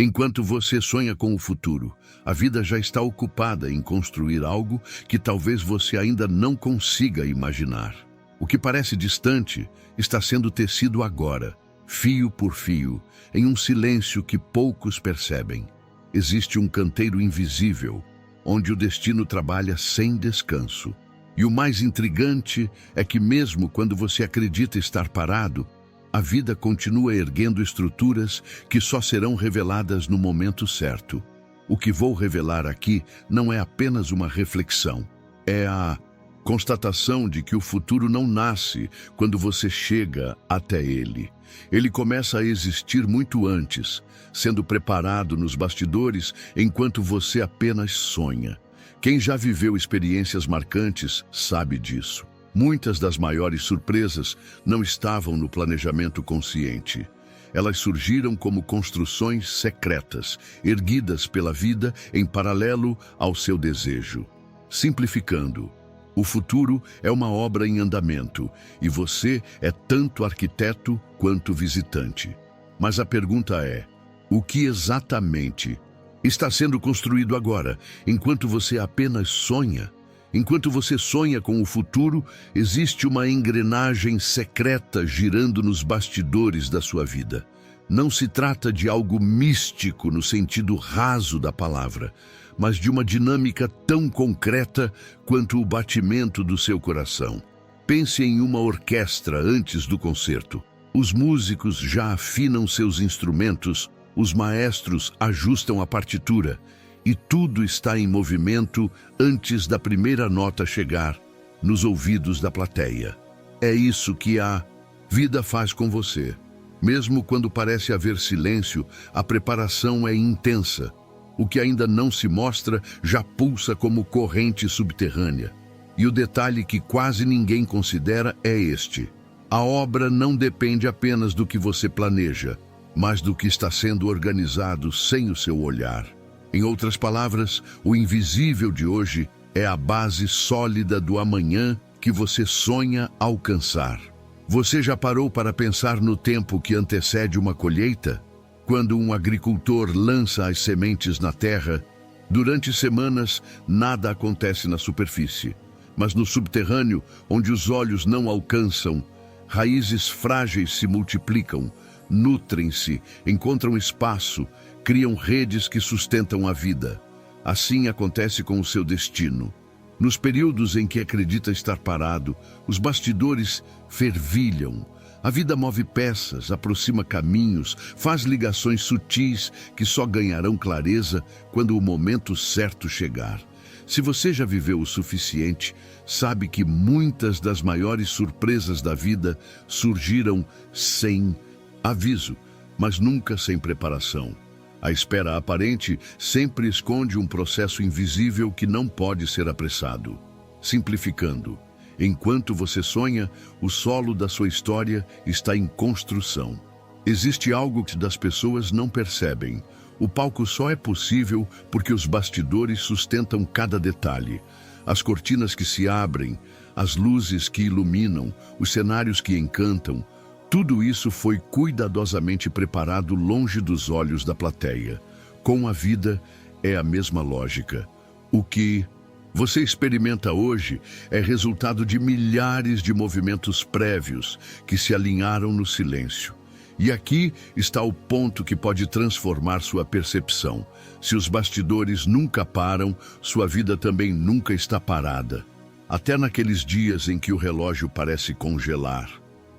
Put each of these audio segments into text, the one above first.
Enquanto você sonha com o futuro, a vida já está ocupada em construir algo que talvez você ainda não consiga imaginar. O que parece distante está sendo tecido agora, fio por fio, em um silêncio que poucos percebem. Existe um canteiro invisível, onde o destino trabalha sem descanso. E o mais intrigante é que mesmo quando você acredita estar parado, a vida continua erguendo estruturas que só serão reveladas no momento certo. O que vou revelar aqui não é apenas uma reflexão, é a constatação de que o futuro não nasce quando você chega até ele. Ele começa a existir muito antes, sendo preparado nos bastidores enquanto você apenas sonha. Quem já viveu experiências marcantes sabe disso. Muitas das maiores surpresas não estavam no planejamento consciente. Elas surgiram como construções secretas, erguidas pela vida em paralelo ao seu desejo. Simplificando, o futuro é uma obra em andamento e você é tanto arquiteto quanto visitante. Mas a pergunta é: o que exatamente está sendo construído agora, enquanto você apenas sonha? Enquanto você sonha com o futuro, existe uma engrenagem secreta girando nos bastidores da sua vida. Não se trata de algo místico no sentido raso da palavra, mas de uma dinâmica tão concreta quanto o batimento do seu coração. Pense em uma orquestra antes do concerto. Os músicos já afinam seus instrumentos, os maestros ajustam a partitura, e tudo está em movimento antes da primeira nota chegar nos ouvidos da plateia. É isso que a vida faz com você. Mesmo quando parece haver silêncio, a preparação é intensa. O que ainda não se mostra já pulsa como corrente subterrânea. E o detalhe que quase ninguém considera é este: a obra não depende apenas do que você planeja, mas do que está sendo organizado sem o seu olhar. Em outras palavras, o invisível de hoje é a base sólida do amanhã que você sonha alcançar. Você já parou para pensar no tempo que antecede uma colheita? Quando um agricultor lança as sementes na terra, durante semanas nada acontece na superfície. Mas no subterrâneo, onde os olhos não alcançam, raízes frágeis se multiplicam, nutrem-se, encontram espaço, criam redes que sustentam a vida. Assim acontece com o seu destino. Nos períodos em que acredita estar parado, os bastidores fervilham. A vida move peças, aproxima caminhos, faz ligações sutis que só ganharão clareza quando o momento certo chegar. Se você já viveu o suficiente, sabe que muitas das maiores surpresas da vida surgiram sem aviso, mas nunca sem preparação. A espera aparente sempre esconde um processo invisível que não pode ser apressado. Simplificando, enquanto você sonha, o solo da sua história está em construção. Existe algo que das pessoas não percebem. O palco só é possível porque os bastidores sustentam cada detalhe. As cortinas que se abrem, as luzes que iluminam, os cenários que encantam, tudo isso foi cuidadosamente preparado longe dos olhos da plateia. Com a vida é a mesma lógica. O que você experimenta hoje é resultado de milhares de movimentos prévios que se alinharam no silêncio. E aqui está o ponto que pode transformar sua percepção. Se os bastidores nunca param, sua vida também nunca está parada. Até naqueles dias em que o relógio parece congelar,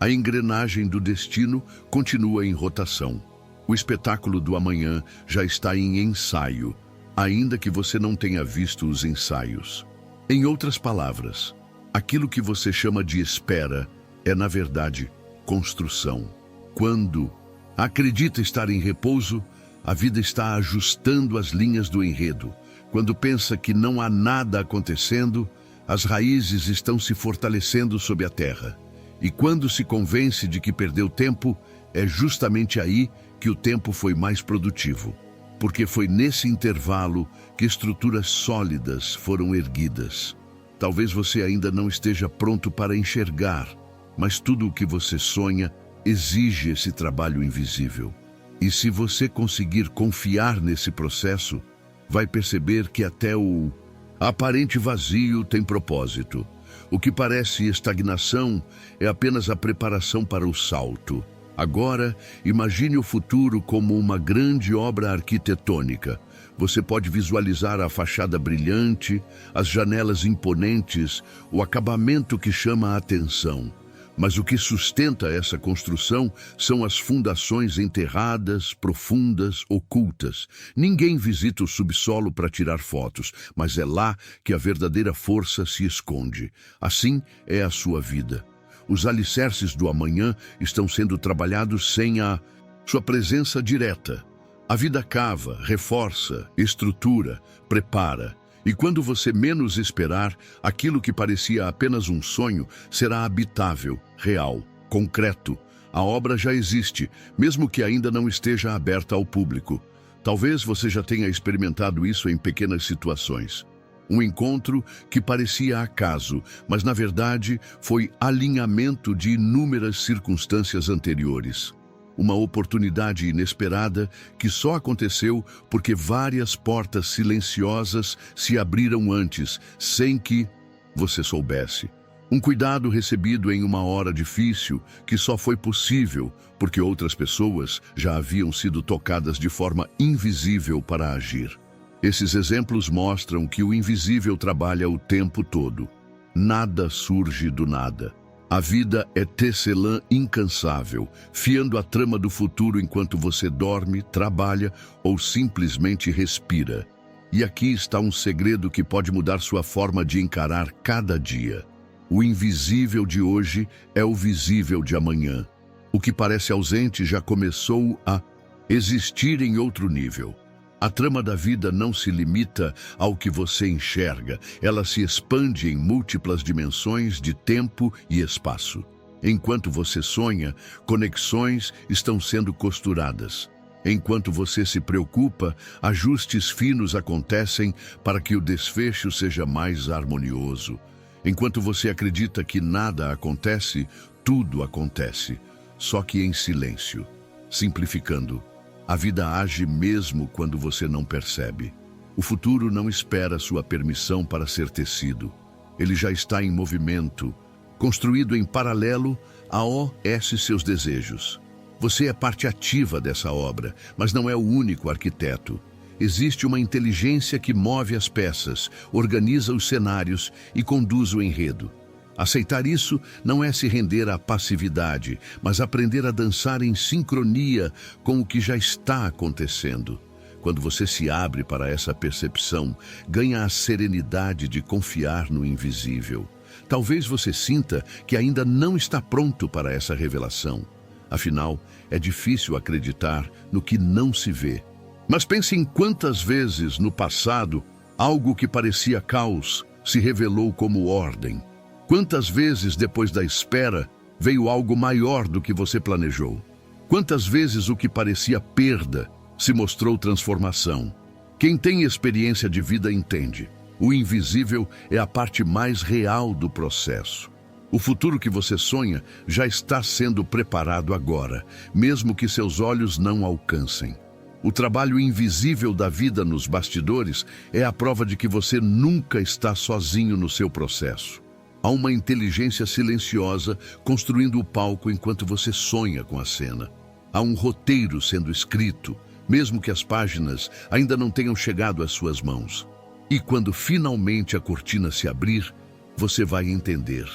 a engrenagem do destino continua em rotação. O espetáculo do amanhã já está em ensaio, ainda que você não tenha visto os ensaios. Em outras palavras, aquilo que você chama de espera é, na verdade, construção. Quando acredita estar em repouso, a vida está ajustando as linhas do enredo. Quando pensa que não há nada acontecendo, as raízes estão se fortalecendo sob a terra. E quando se convence de que perdeu tempo, é justamente aí que o tempo foi mais produtivo. Porque foi nesse intervalo que estruturas sólidas foram erguidas. Talvez você ainda não esteja pronto para enxergar, mas tudo o que você sonha exige esse trabalho invisível. E se você conseguir confiar nesse processo, vai perceber que até o aparente vazio tem propósito. O que parece estagnação é apenas a preparação para o salto. Agora, imagine o futuro como uma grande obra arquitetônica. Você pode visualizar a fachada brilhante, as janelas imponentes, o acabamento que chama a atenção. Mas o que sustenta essa construção são as fundações enterradas, profundas, ocultas. Ninguém visita o subsolo para tirar fotos, mas é lá que a verdadeira força se esconde. Assim é a sua vida. Os alicerces do amanhã estão sendo trabalhados sem a sua presença direta. A vida cava, reforça, estrutura, prepara. E quando você menos esperar, aquilo que parecia apenas um sonho será habitável, real, concreto. A obra já existe, mesmo que ainda não esteja aberta ao público. Talvez você já tenha experimentado isso em pequenas situações. Um encontro que parecia acaso, mas na verdade foi alinhamento de inúmeras circunstâncias anteriores. Uma oportunidade inesperada que só aconteceu porque várias portas silenciosas se abriram antes, sem que você soubesse. Um cuidado recebido em uma hora difícil que só foi possível porque outras pessoas já haviam sido tocadas de forma invisível para agir. Esses exemplos mostram que o invisível trabalha o tempo todo. Nada surge do nada. A vida é tecelã incansável, fiando a trama do futuro enquanto você dorme, trabalha ou simplesmente respira. E aqui está um segredo que pode mudar sua forma de encarar cada dia. O invisível de hoje é o visível de amanhã. O que parece ausente já começou a existir em outro nível. A trama da vida não se limita ao que você enxerga, ela se expande em múltiplas dimensões de tempo e espaço. Enquanto você sonha, conexões estão sendo costuradas. Enquanto você se preocupa, ajustes finos acontecem para que o desfecho seja mais harmonioso. Enquanto você acredita que nada acontece, tudo acontece, só que em silêncio. Simplificando, a vida age mesmo quando você não percebe. O futuro não espera sua permissão para ser tecido. Ele já está em movimento, construído em paralelo a seus desejos. Você é parte ativa dessa obra, mas não é o único arquiteto. Existe uma inteligência que move as peças, organiza os cenários e conduz o enredo. Aceitar isso não é se render à passividade, mas aprender a dançar em sincronia com o que já está acontecendo. Quando você se abre para essa percepção, ganha a serenidade de confiar no invisível. Talvez você sinta que ainda não está pronto para essa revelação. Afinal, é difícil acreditar no que não se vê. Mas pense em quantas vezes no passado, algo que parecia caos se revelou como ordem. Quantas vezes depois da espera veio algo maior do que você planejou? Quantas vezes o que parecia perda se mostrou transformação? Quem tem experiência de vida entende. O invisível é a parte mais real do processo. O futuro que você sonha já está sendo preparado agora, mesmo que seus olhos não alcancem. O trabalho invisível da vida nos bastidores é a prova de que você nunca está sozinho no seu processo. Há uma inteligência silenciosa construindo o palco enquanto você sonha com a cena. Há um roteiro sendo escrito, mesmo que as páginas ainda não tenham chegado às suas mãos. E quando finalmente a cortina se abrir, você vai entender.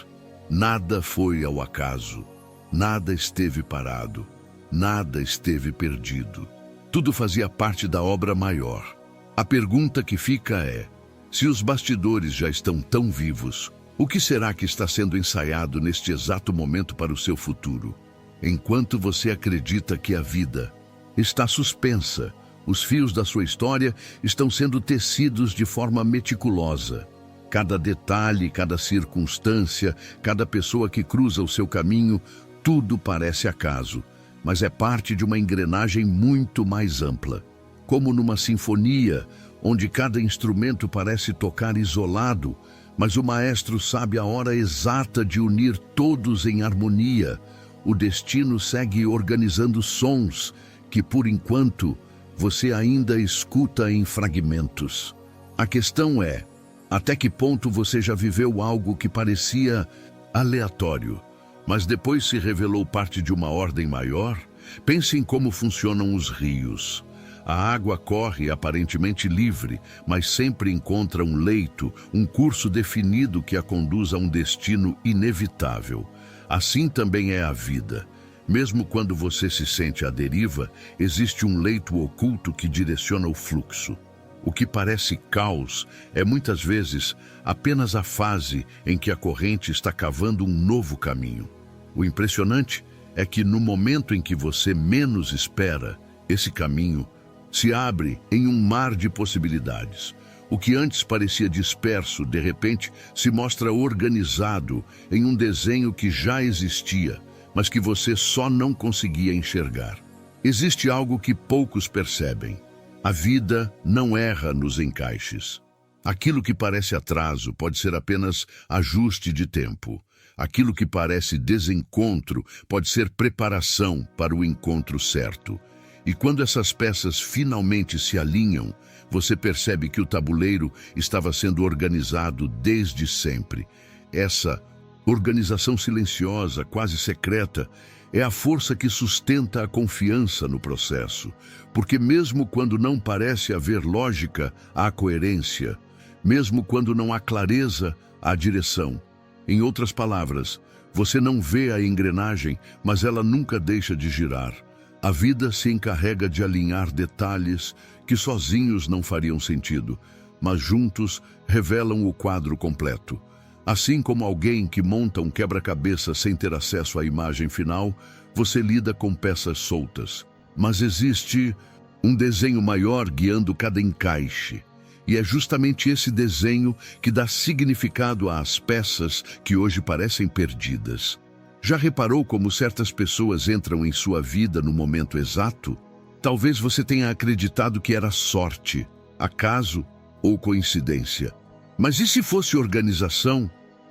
Nada foi ao acaso, nada esteve parado, nada esteve perdido. Tudo fazia parte da obra maior. A pergunta que fica é: se os bastidores já estão tão vivos, o que será que está sendo ensaiado neste exato momento para o seu futuro? Enquanto você acredita que a vida está suspensa, os fios da sua história estão sendo tecidos de forma meticulosa. Cada detalhe, cada circunstância, cada pessoa que cruza o seu caminho, tudo parece acaso, mas é parte de uma engrenagem muito mais ampla. Como numa sinfonia, onde cada instrumento parece tocar isolado, mas o maestro sabe a hora exata de unir todos em harmonia. O destino segue organizando sons que, por enquanto, você ainda escuta em fragmentos. A questão é, até que ponto você já viveu algo que parecia aleatório, mas depois se revelou parte de uma ordem maior? Pense em como funcionam os rios. A água corre aparentemente livre, mas sempre encontra um leito, um curso definido que a conduz a um destino inevitável. Assim também é a vida. Mesmo quando você se sente à deriva, existe um leito oculto que direciona o fluxo. O que parece caos é muitas vezes apenas a fase em que a corrente está cavando um novo caminho. O impressionante é que no momento em que você menos espera, esse caminho se abre em um mar de possibilidades. O que antes parecia disperso, de repente, se mostra organizado em um desenho que já existia, mas que você só não conseguia enxergar. Existe algo que poucos percebem. A vida não erra nos encaixes. Aquilo que parece atraso pode ser apenas ajuste de tempo. Aquilo que parece desencontro pode ser preparação para o encontro certo. E quando essas peças finalmente se alinham, você percebe que o tabuleiro estava sendo organizado desde sempre. Essa organização silenciosa, quase secreta, é a força que sustenta a confiança no processo. Porque mesmo quando não parece haver lógica, há coerência. Mesmo quando não há clareza, há direção. Em outras palavras, você não vê a engrenagem, mas ela nunca deixa de girar. A vida se encarrega de alinhar detalhes que sozinhos não fariam sentido, mas juntos revelam o quadro completo. Assim como alguém que monta um quebra-cabeça sem ter acesso à imagem final, você lida com peças soltas. Mas existe um desenho maior guiando cada encaixe. E é justamente esse desenho que dá significado às peças que hoje parecem perdidas. Já reparou como certas pessoas entram em sua vida no momento exato? Talvez você tenha acreditado que era sorte, acaso ou coincidência. Mas e se fosse organização?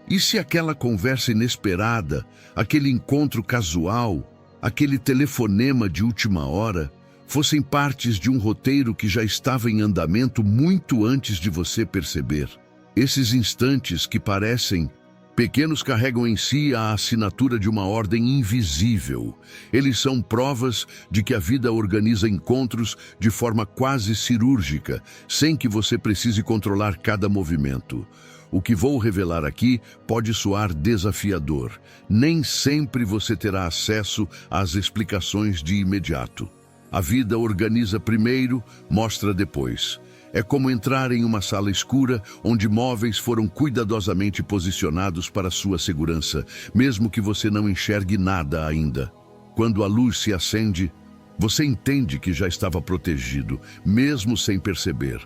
E se aquela conversa inesperada, aquele encontro casual, aquele telefonema de última hora, fossem partes de um roteiro que já estava em andamento muito antes de você perceber? Esses instantes que parecem pequenos carregam em si a assinatura de uma ordem invisível. Eles são provas de que a vida organiza encontros de forma quase cirúrgica, sem que você precise controlar cada movimento. O que vou revelar aqui pode soar desafiador. Nem sempre você terá acesso às explicações de imediato. A vida organiza primeiro, mostra depois. É como entrar em uma sala escura onde móveis foram cuidadosamente posicionados para sua segurança, mesmo que você não enxergue nada ainda. Quando a luz se acende, você entende que já estava protegido, mesmo sem perceber.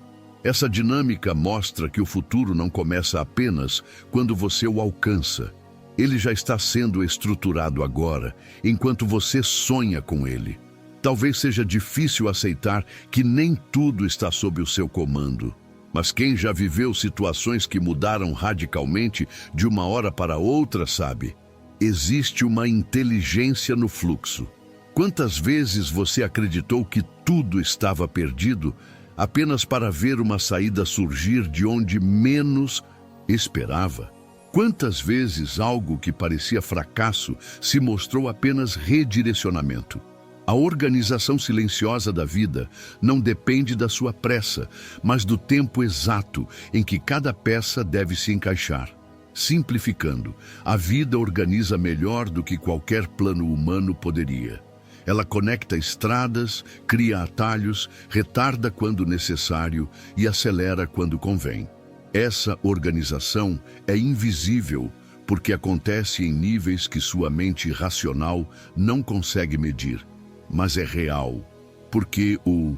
Essa dinâmica mostra que o futuro não começa apenas quando você o alcança. Ele já está sendo estruturado agora, enquanto você sonha com ele. Talvez seja difícil aceitar que nem tudo está sob o seu comando. Mas quem já viveu situações que mudaram radicalmente de uma hora para outra sabe. Existe uma inteligência no fluxo. Quantas vezes você acreditou que tudo estava perdido apenas para ver uma saída surgir de onde menos esperava? Quantas vezes algo que parecia fracasso se mostrou apenas redirecionamento? A organização silenciosa da vida não depende da sua pressa, mas do tempo exato em que cada peça deve se encaixar. Simplificando, a vida organiza melhor do que qualquer plano humano poderia. Ela conecta estradas, cria atalhos, retarda quando necessário e acelera quando convém. Essa organização é invisível porque acontece em níveis que sua mente racional não consegue medir. Mas é real, porque o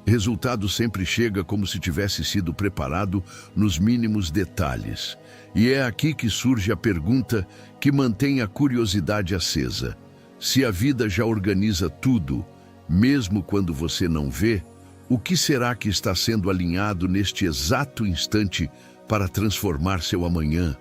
resultado sempre chega como se tivesse sido preparado nos mínimos detalhes. E é aqui que surge a pergunta que mantém a curiosidade acesa. Se a vida já organiza tudo, mesmo quando você não vê, o que será que está sendo alinhado neste exato instante para transformar seu amanhã?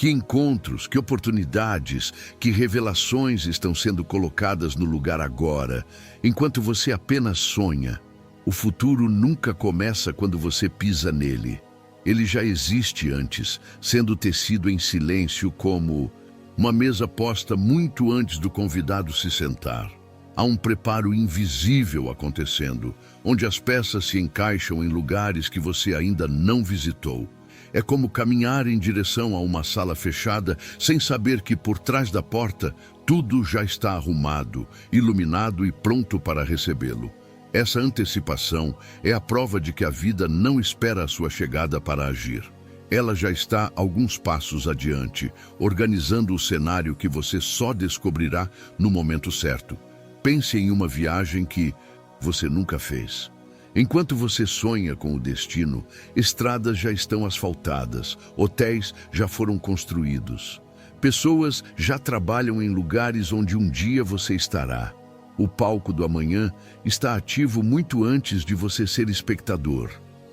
Que encontros, que oportunidades, que revelações estão sendo colocadas no lugar agora, enquanto você apenas sonha. O futuro nunca começa quando você pisa nele. Ele já existe antes, sendo tecido em silêncio como uma mesa posta muito antes do convidado se sentar. Há um preparo invisível acontecendo, onde as peças se encaixam em lugares que você ainda não visitou. É como caminhar em direção a uma sala fechada sem saber que por trás da porta tudo já está arrumado, iluminado e pronto para recebê-lo. Essa antecipação é a prova de que a vida não espera a sua chegada para agir. Ela já está alguns passos adiante, organizando o cenário que você só descobrirá no momento certo. Pense em uma viagem que você nunca fez. Enquanto você sonha com o destino, estradas já estão asfaltadas, hotéis já foram construídos. Pessoas já trabalham em lugares onde um dia você estará. O palco do amanhã está ativo muito antes de você ser espectador.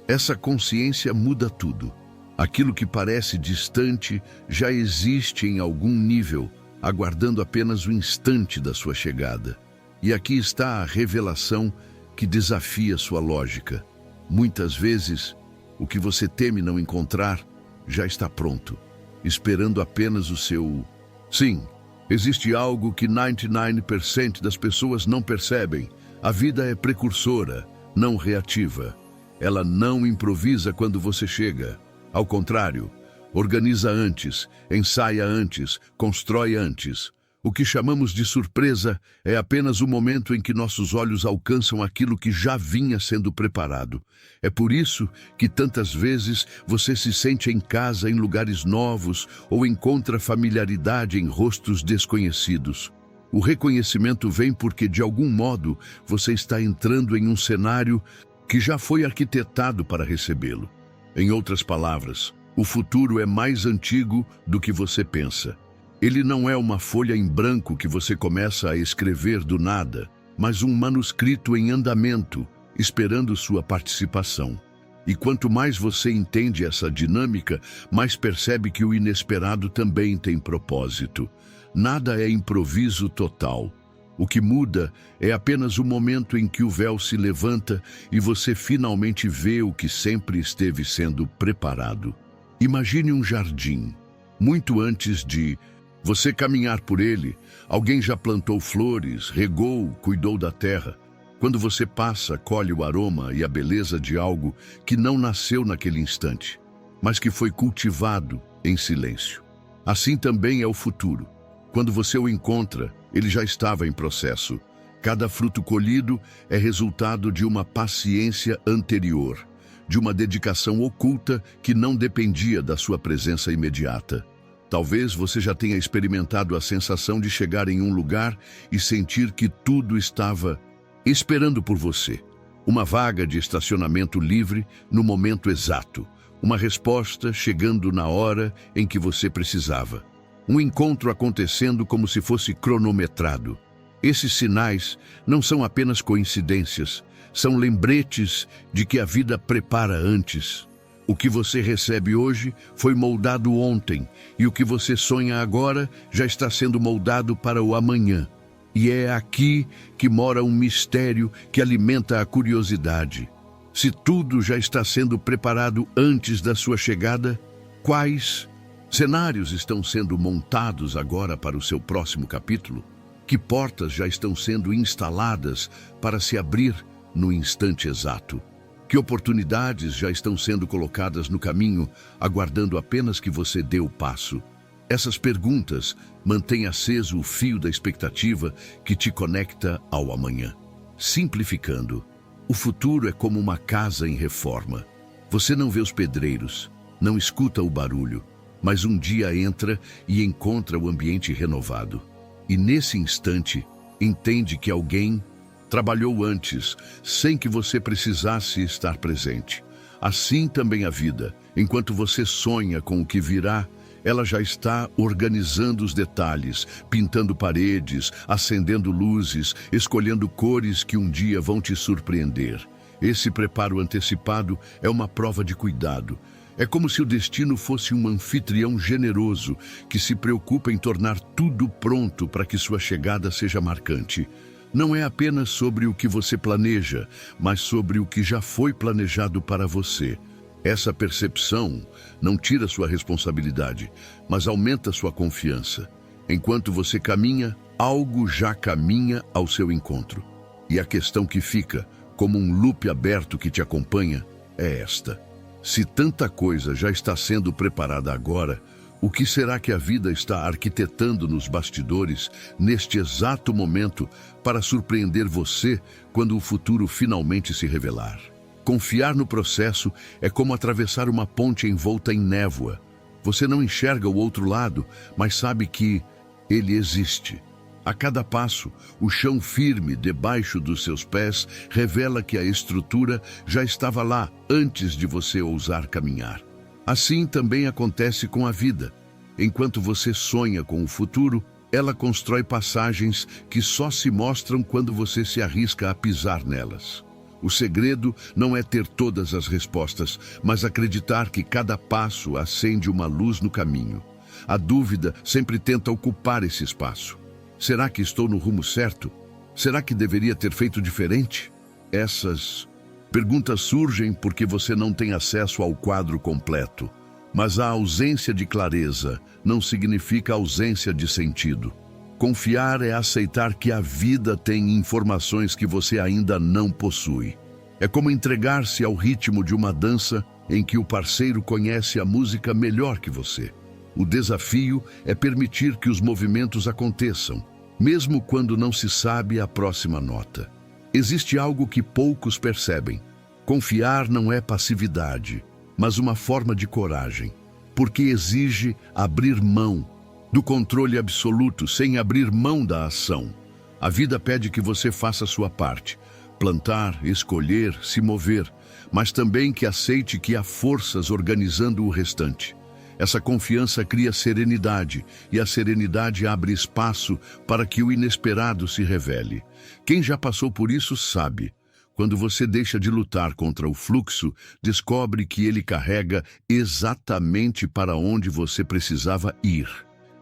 Essa consciência muda tudo. Aquilo que parece distante já existe em algum nível, aguardando apenas o instante da sua chegada. E aqui está a revelação que desafia sua lógica. Muitas vezes, o que você teme não encontrar já está pronto, esperando apenas o seu... Sim, existe algo que 99% das pessoas não percebem. A vida é precursora, não reativa. Ela não improvisa quando você chega. Ao contrário, organiza antes, ensaia antes, constrói antes. O que chamamos de surpresa é apenas o momento em que nossos olhos alcançam aquilo que já vinha sendo preparado. É por isso que tantas vezes você se sente em casa em lugares novos ou encontra familiaridade em rostos desconhecidos. O reconhecimento vem porque, de algum modo, você está entrando em um cenário que já foi arquitetado para recebê-lo. Em outras palavras, o futuro é mais antigo do que você pensa. Ele não é uma folha em branco que você começa a escrever do nada, mas um manuscrito em andamento, esperando sua participação. E quanto mais você entende essa dinâmica, mais percebe que o inesperado também tem propósito. Nada é improviso total. O que muda é apenas o momento em que o véu se levanta e você finalmente vê o que sempre esteve sendo preparado. Imagine um jardim. Muito antes de você caminhar por ele, alguém já plantou flores, regou, cuidou da terra. Quando você passa, colhe o aroma e a beleza de algo que não nasceu naquele instante, mas que foi cultivado em silêncio. Assim também é o futuro. Quando você o encontra, ele já estava em processo. Cada fruto colhido é resultado de uma paciência anterior, de uma dedicação oculta que não dependia da sua presença imediata. Talvez você já tenha experimentado a sensação de chegar em um lugar e sentir que tudo estava esperando por você. Uma vaga de estacionamento livre no momento exato. Uma resposta chegando na hora em que você precisava. Um encontro acontecendo como se fosse cronometrado. Esses sinais não são apenas coincidências, são lembretes de que a vida prepara antes. O que você recebe hoje foi moldado ontem, e o que você sonha agora já está sendo moldado para o amanhã. E é aqui que mora um mistério que alimenta a curiosidade. Se tudo já está sendo preparado antes da sua chegada, quais cenários estão sendo montados agora para o seu próximo capítulo? Que portas já estão sendo instaladas para se abrir no instante exato? Que oportunidades já estão sendo colocadas no caminho, aguardando apenas que você dê o passo? Essas perguntas mantêm aceso o fio da expectativa que te conecta ao amanhã. Simplificando, o futuro é como uma casa em reforma. Você não vê os pedreiros, não escuta o barulho, mas um dia entra e encontra o ambiente renovado. E nesse instante, entende que alguém trabalhou antes, sem que você precisasse estar presente. Assim também a vida. Enquanto você sonha com o que virá, ela já está organizando os detalhes, pintando paredes, acendendo luzes, escolhendo cores que um dia vão te surpreender. Esse preparo antecipado é uma prova de cuidado. É como se o destino fosse um anfitrião generoso que se preocupa em tornar tudo pronto para que sua chegada seja marcante. Não é apenas sobre o que você planeja, mas sobre o que já foi planejado para você. Essa percepção não tira sua responsabilidade, mas aumenta sua confiança. Enquanto você caminha, algo já caminha ao seu encontro. E a questão que fica, como um loop aberto que te acompanha, é esta: se tanta coisa já está sendo preparada agora, o que será que a vida está arquitetando nos bastidores, neste exato momento, para surpreender você quando o futuro finalmente se revelar? Confiar no processo é como atravessar uma ponte envolta em névoa. Você não enxerga o outro lado, mas sabe que ele existe. A cada passo, o chão firme debaixo dos seus pés revela que a estrutura já estava lá antes de você ousar caminhar. Assim também acontece com a vida. Enquanto você sonha com o futuro, ela constrói passagens que só se mostram quando você se arrisca a pisar nelas. O segredo não é ter todas as respostas, mas acreditar que cada passo acende uma luz no caminho. A dúvida sempre tenta ocupar esse espaço. Será que estou no rumo certo? Será que deveria ter feito diferente? Essas perguntas surgem porque você não tem acesso ao quadro completo. Mas a ausência de clareza não significa ausência de sentido. Confiar é aceitar que a vida tem informações que você ainda não possui. É como entregar-se ao ritmo de uma dança em que o parceiro conhece a música melhor que você. O desafio é permitir que os movimentos aconteçam, mesmo quando não se sabe a próxima nota. Existe algo que poucos percebem. Confiar não é passividade, mas uma forma de coragem, porque exige abrir mão do controle absoluto sem abrir mão da ação. A vida pede que você faça a sua parte, plantar, escolher, se mover, mas também que aceite que há forças organizando o restante. Essa confiança cria serenidade, e a serenidade abre espaço para que o inesperado se revele. Quem já passou por isso sabe. Quando você deixa de lutar contra o fluxo, descobre que ele carrega exatamente para onde você precisava ir.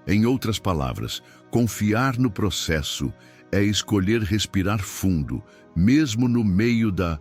Em outras palavras, confiar no processo é escolher respirar fundo, mesmo no meio da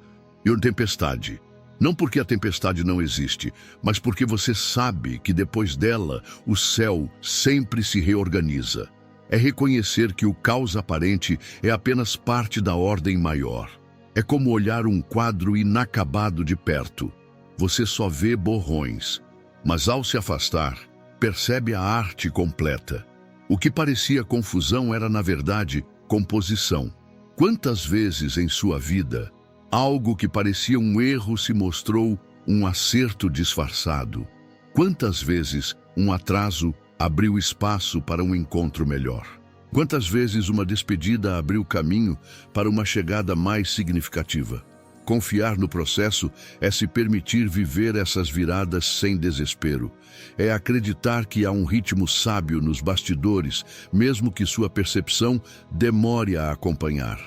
tempestade. Não porque a tempestade não existe, mas porque você sabe que depois dela, o céu sempre se reorganiza. É reconhecer que o caos aparente é apenas parte da ordem maior. É como olhar um quadro inacabado de perto. Você só vê borrões, mas ao se afastar, percebe a arte completa. O que parecia confusão era, na verdade, composição. Quantas vezes em sua vida, algo que parecia um erro se mostrou um acerto disfarçado? Quantas vezes um atraso abriu espaço para um encontro melhor? Quantas vezes uma despedida abriu caminho para uma chegada mais significativa? Confiar no processo é se permitir viver essas viradas sem desespero. É acreditar que há um ritmo sábio nos bastidores, mesmo que sua percepção demore a acompanhar.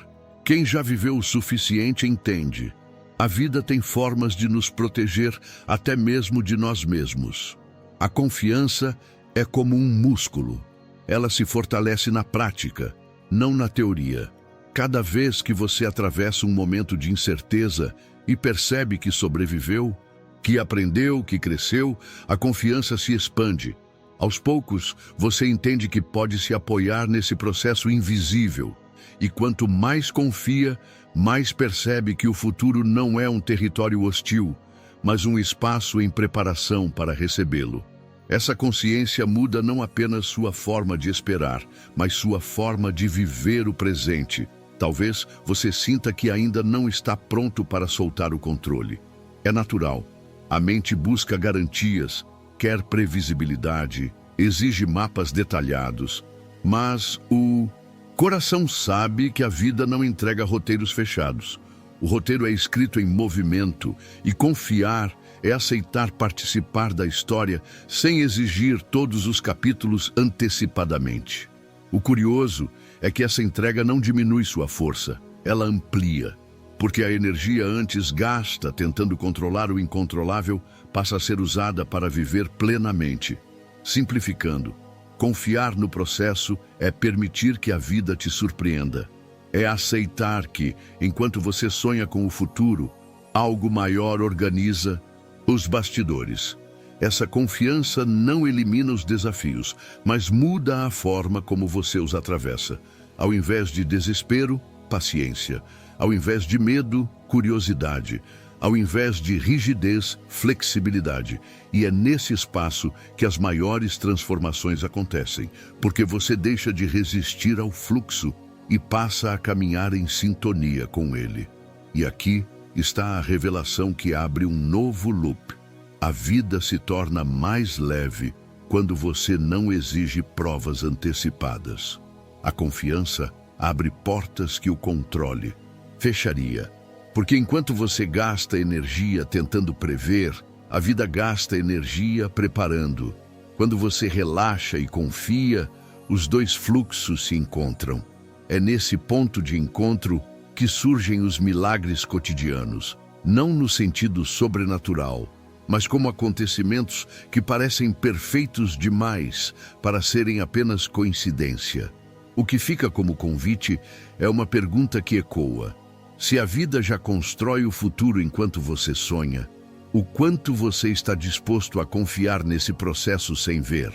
Quem já viveu o suficiente entende. A vida tem formas de nos proteger até mesmo de nós mesmos. A confiança é como um músculo. Ela se fortalece na prática, não na teoria. Cada vez que você atravessa um momento de incerteza e percebe que sobreviveu, que aprendeu, que cresceu, a confiança se expande. Aos poucos, você entende que pode se apoiar nesse processo invisível. E quanto mais confia, mais percebe que o futuro não é um território hostil, mas um espaço em preparação para recebê-lo. Essa consciência muda não apenas sua forma de esperar, mas sua forma de viver o presente. Talvez você sinta que ainda não está pronto para soltar o controle. É natural. A mente busca garantias, quer previsibilidade, exige mapas detalhados, mas o coração sabe que a vida não entrega roteiros fechados. O roteiro é escrito em movimento, e confiar é aceitar participar da história sem exigir todos os capítulos antecipadamente. O curioso é que essa entrega não diminui sua força, ela amplia. Porque a energia antes gasta tentando controlar o incontrolável passa a ser usada para viver plenamente. Simplificando, confiar no processo é permitir que a vida te surpreenda. É aceitar que, enquanto você sonha com o futuro, algo maior organiza os bastidores. Essa confiança não elimina os desafios, mas muda a forma como você os atravessa. Ao invés de desespero, paciência. Ao invés de medo, curiosidade. Ao invés de rigidez, flexibilidade. E é nesse espaço que as maiores transformações acontecem, porque você deixa de resistir ao fluxo e passa a caminhar em sintonia com ele. E aqui está a revelação que abre um novo loop. A vida se torna mais leve quando você não exige provas antecipadas. A confiança abre portas que o controle fecharia. Porque enquanto você gasta energia tentando prever, a vida gasta energia preparando. Quando você relaxa e confia, os dois fluxos se encontram. É nesse ponto de encontro que surgem os milagres cotidianos, não no sentido sobrenatural, mas como acontecimentos que parecem perfeitos demais para serem apenas coincidência. O que fica como convite é uma pergunta que ecoa. Se a vida já constrói o futuro enquanto você sonha, o quanto você está disposto a confiar nesse processo sem ver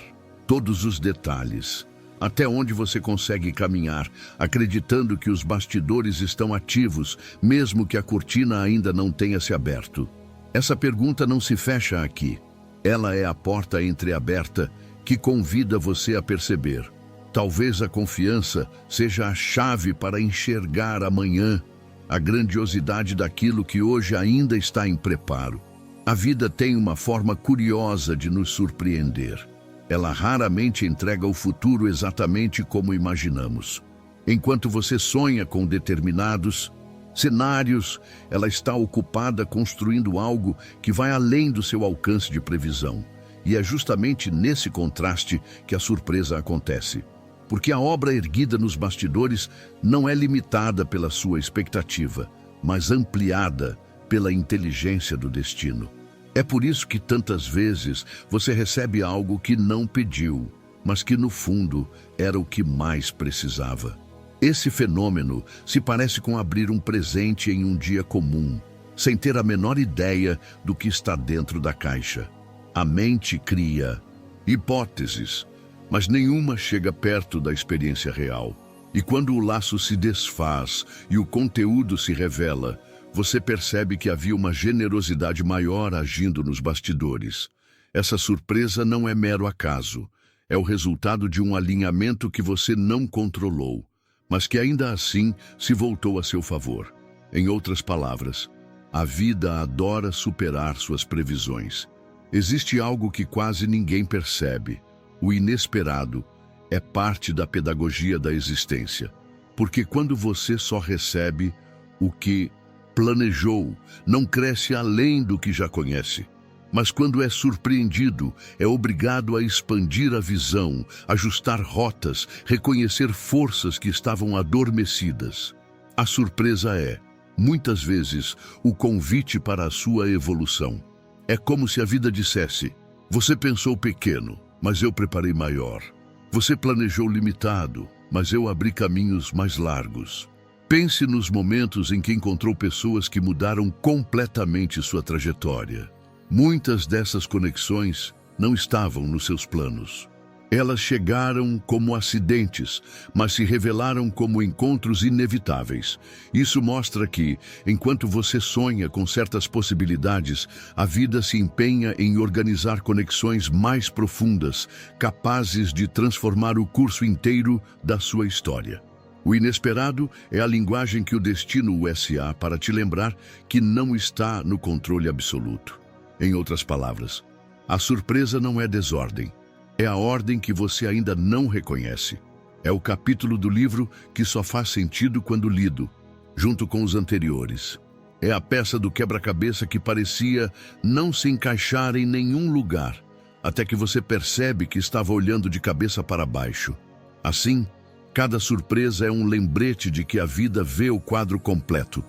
todos os detalhes? Até onde você consegue caminhar, acreditando que os bastidores estão ativos, mesmo que a cortina ainda não tenha se aberto? Essa pergunta não se fecha aqui. Ela é a porta entreaberta que convida você a perceber. Talvez a confiança seja a chave para enxergar amanhã a grandiosidade daquilo que hoje ainda está em preparo. A vida tem uma forma curiosa de nos surpreender. Ela raramente entrega o futuro exatamente como imaginamos. Enquanto você sonha com determinados cenários, ela está ocupada construindo algo que vai além do seu alcance de previsão. E é justamente nesse contraste que a surpresa acontece. Porque a obra erguida nos bastidores não é limitada pela sua expectativa, mas ampliada pela inteligência do destino. É por isso que tantas vezes você recebe algo que não pediu, mas que no fundo era o que mais precisava. Esse fenômeno se parece com abrir um presente em um dia comum, sem ter a menor ideia do que está dentro da caixa. A mente cria hipóteses, mas nenhuma chega perto da experiência real. E quando o laço se desfaz e o conteúdo se revela, você percebe que havia uma generosidade maior agindo nos bastidores. Essa surpresa não é mero acaso. É o resultado de um alinhamento que você não controlou, mas que ainda assim se voltou a seu favor. Em outras palavras, a vida adora superar suas previsões. Existe algo que quase ninguém percebe. O inesperado é parte da pedagogia da existência. Porque quando você só recebe o que planejou, não cresce além do que já conhece. Mas quando é surpreendido, é obrigado a expandir a visão, ajustar rotas, reconhecer forças que estavam adormecidas. A surpresa é, muitas vezes, o convite para a sua evolução. É como se a vida dissesse: você pensou pequeno, mas eu preparei maior. Você planejou limitado, mas eu abri caminhos mais largos. Pense nos momentos em que encontrou pessoas que mudaram completamente sua trajetória. Muitas dessas conexões não estavam nos seus planos. Elas chegaram como acidentes, mas se revelaram como encontros inevitáveis. Isso mostra que, enquanto você sonha com certas possibilidades, a vida se empenha em organizar conexões mais profundas, capazes de transformar o curso inteiro da sua história. O inesperado é a linguagem que o destino usa para te lembrar que não está no controle absoluto. Em outras palavras, a surpresa não é desordem. É a ordem que você ainda não reconhece. É o capítulo do livro que só faz sentido quando lido, junto com os anteriores. É a peça do quebra-cabeça que parecia não se encaixar em nenhum lugar, até que você percebe que estava olhando de cabeça para baixo. Assim, cada surpresa é um lembrete de que a vida vê o quadro completo.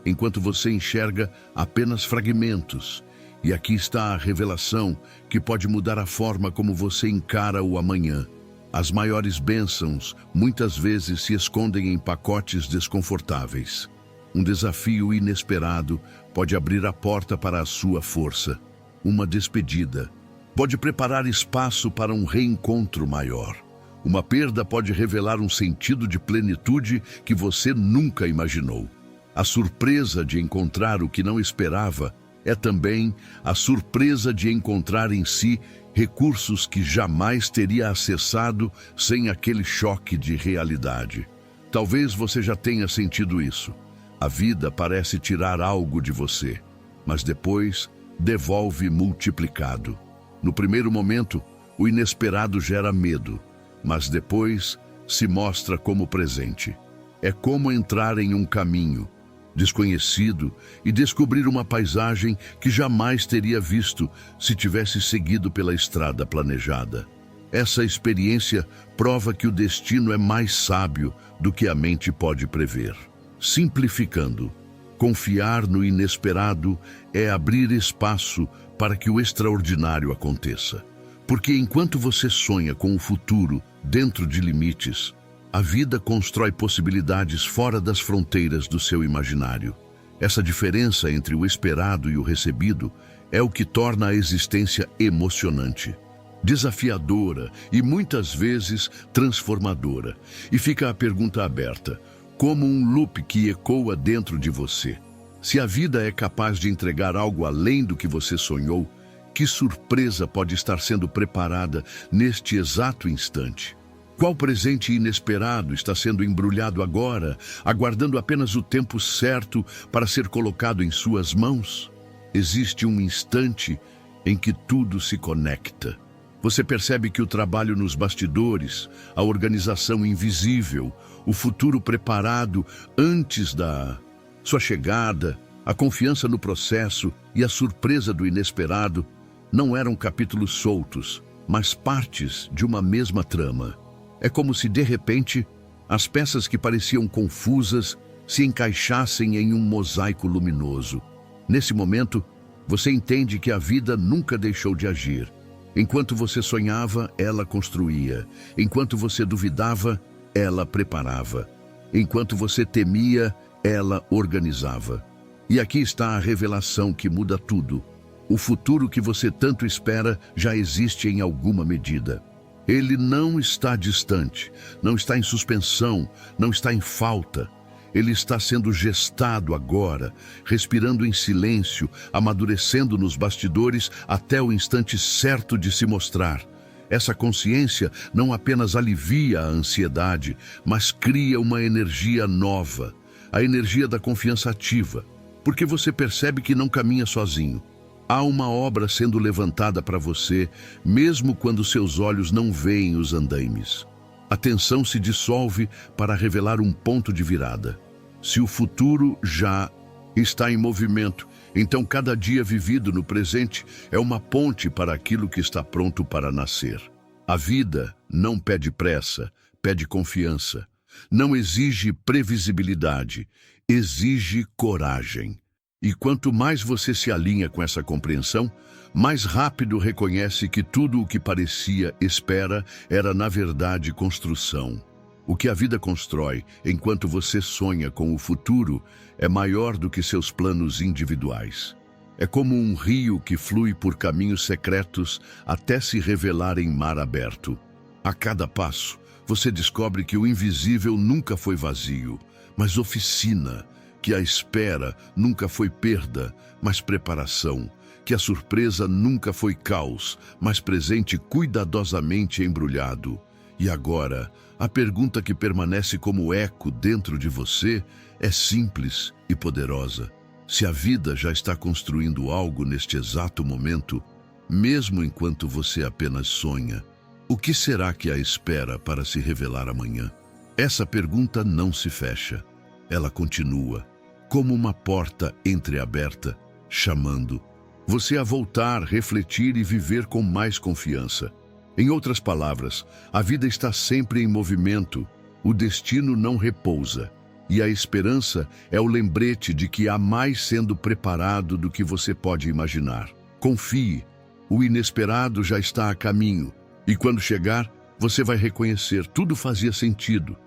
enquanto você enxerga apenas fragmentos. E aqui está a revelação que pode mudar a forma como você encara o amanhã. As maiores bênçãos muitas vezes se escondem em pacotes desconfortáveis. Um desafio inesperado pode abrir a porta para a sua força. Uma despedida pode preparar espaço para um reencontro maior. Uma perda pode revelar um sentido de plenitude que você nunca imaginou. A surpresa de encontrar o que não esperava é também a surpresa de encontrar em si recursos que jamais teria acessado sem aquele choque de realidade. Talvez você já tenha sentido isso. A vida parece tirar algo de você, mas depois devolve multiplicado. No primeiro momento, o inesperado gera medo, mas depois se mostra como presente. É como entrar em um caminho desconhecido e descobrir uma paisagem que jamais teria visto se tivesse seguido pela estrada planejada. Essa experiência prova que o destino é mais sábio do que a mente pode prever. Simplificando, confiar no inesperado é abrir espaço para que o extraordinário aconteça. Porque enquanto você sonha com o futuro dentro de limites, a vida constrói possibilidades fora das fronteiras do seu imaginário. Essa diferença entre o esperado e o recebido é o que torna a existência emocionante, desafiadora e muitas vezes transformadora. E fica a pergunta aberta, como um loop que ecoa dentro de você. Se a vida é capaz de entregar algo além do que você sonhou, que surpresa pode estar sendo preparada neste exato instante? Qual presente inesperado está sendo embrulhado agora, aguardando apenas o tempo certo para ser colocado em suas mãos? Existe um instante em que tudo se conecta. Você percebe que o trabalho nos bastidores, a organização invisível, o futuro preparado antes da sua chegada, a confiança no processo e a surpresa do inesperado não eram capítulos soltos, mas partes de uma mesma trama. É como se, de repente, as peças que pareciam confusas se encaixassem em um mosaico luminoso. Nesse momento, você entende que a vida nunca deixou de agir. Enquanto você sonhava, ela construía. Enquanto você duvidava, ela preparava. Enquanto você temia, ela organizava. E aqui está a revelação que muda tudo. O futuro que você tanto espera já existe em alguma medida. Ele não está distante, não está em suspensão, não está em falta. Ele está sendo gestado agora, respirando em silêncio, amadurecendo nos bastidores até o instante certo de se mostrar. Essa consciência não apenas alivia a ansiedade, mas cria uma energia nova, a energia da confiança ativa, porque você percebe que não caminha sozinho. Há uma obra sendo levantada para você, mesmo quando seus olhos não veem os andaimes. A tensão se dissolve para revelar um ponto de virada. Se o futuro já está em movimento, então cada dia vivido no presente é uma ponte para aquilo que está pronto para nascer. A vida não pede pressa, pede confiança. Não exige previsibilidade, exige coragem. E quanto mais você se alinha com essa compreensão, mais rápido reconhece que tudo o que parecia espera era, na verdade, construção. O que a vida constrói, enquanto você sonha com o futuro, é maior do que seus planos individuais. É como um rio que flui por caminhos secretos até se revelar em mar aberto. A cada passo, você descobre que o invisível nunca foi vazio, mas oficina, que a espera nunca foi perda, mas preparação, que a surpresa nunca foi caos, mas presente cuidadosamente embrulhado. E agora, a pergunta que permanece como eco dentro de você é simples e poderosa. Se a vida já está construindo algo neste exato momento, mesmo enquanto você apenas sonha, o que será que a espera para se revelar amanhã? Essa pergunta não se fecha. Ela continua, como uma porta entreaberta, chamando você a voltar, refletir e viver com mais confiança. Em outras palavras, a vida está sempre em movimento, o destino não repousa. E a esperança é o lembrete de que há mais sendo preparado do que você pode imaginar. Confie, o inesperado já está a caminho, e quando chegar, você vai reconhecer, tudo fazia sentido.